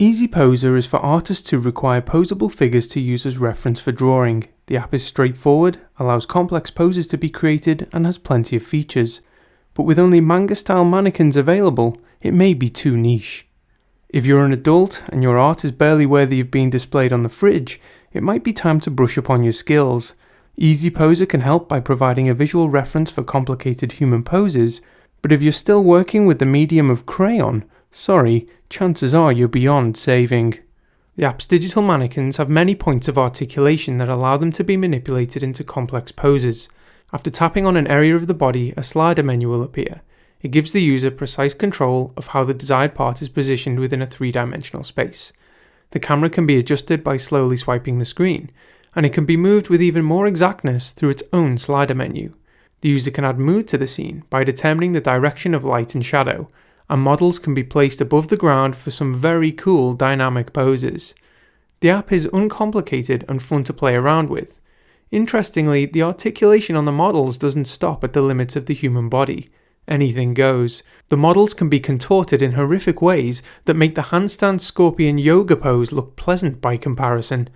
Easy Poser is for artists who require posable figures to use as reference for drawing. The app is straightforward, allows complex poses to be created, and has plenty of features. But with only manga-style mannequins available, it may be too niche. If you're an adult and your art is barely worthy of being displayed on the fridge, it might be time to brush up on your skills. Easy Poser can help by providing a visual reference for complicated human poses, but if you're still working with the medium of crayon, sorry, chances are you're beyond saving. The app's digital mannequins have many points of articulation that allow them to be manipulated into complex poses. After tapping on an area of the body, a slider menu will appear. It gives the user precise control of how the desired part is positioned within a three-dimensional space. The camera can be adjusted by slowly swiping the screen, and it can be moved with even more exactness through its own slider menu. The user can add mood to the scene by determining the direction of light and shadow, and models can be placed above the ground for some very cool dynamic poses. The app is uncomplicated and fun to play around with. Interestingly, the articulation on the models doesn't stop at the limits of the human body. Anything goes. The models can be contorted in horrific ways that make the handstand scorpion yoga pose look pleasant by comparison.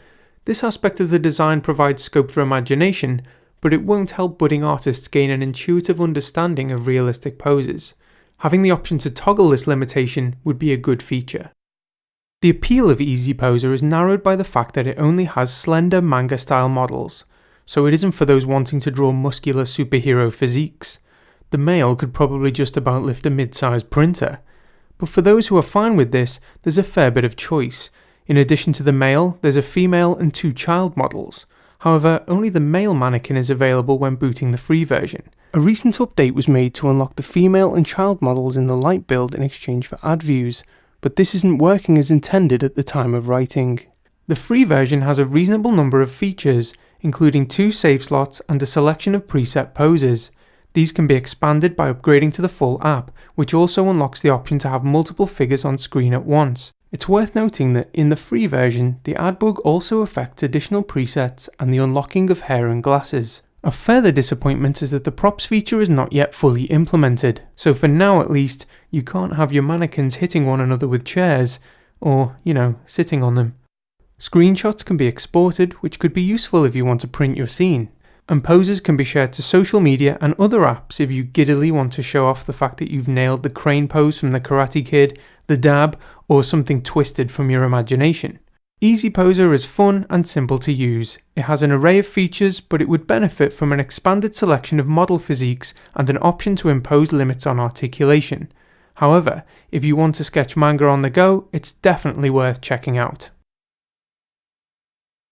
This aspect of the design provides scope for imagination, but it won't help budding artists gain an intuitive understanding of realistic poses. Having the option to toggle this limitation would be a good feature. The appeal of Easy Poser is narrowed by the fact that it only has slender manga-style models, so it isn't for those wanting to draw muscular superhero physiques. The male could probably just about lift a mid-sized printer. But for those who are fine with this, there's a fair bit of choice. In addition to the male, there's a female and 2 child models. However, only the male mannequin is available when booting the free version. A recent update was made to unlock the female and child models in the light build in exchange for ad views, but this isn't working as intended at the time of writing. The free version has a reasonable number of features, including 2 save slots and a selection of preset poses. These can be expanded by upgrading to the full app, which also unlocks the option to have multiple figures on screen at once. It's worth noting that in the free version, the ad bug also affects additional presets and the unlocking of hair and glasses. A further disappointment is that the props feature is not yet fully implemented, so for now at least, you can't have your mannequins hitting one another with chairs, or, sitting on them. Screenshots can be exported, which could be useful if you want to print your scene. And poses can be shared to social media and other apps if you giddily want to show off the fact that you've nailed the crane pose from the Karate Kid, the dab, or something twisted from your imagination. Easy Poser is fun and simple to use. It has an array of features, but it would benefit from an expanded selection of model physiques and an option to impose limits on articulation. However, if you want to sketch manga on the go, it's definitely worth checking out.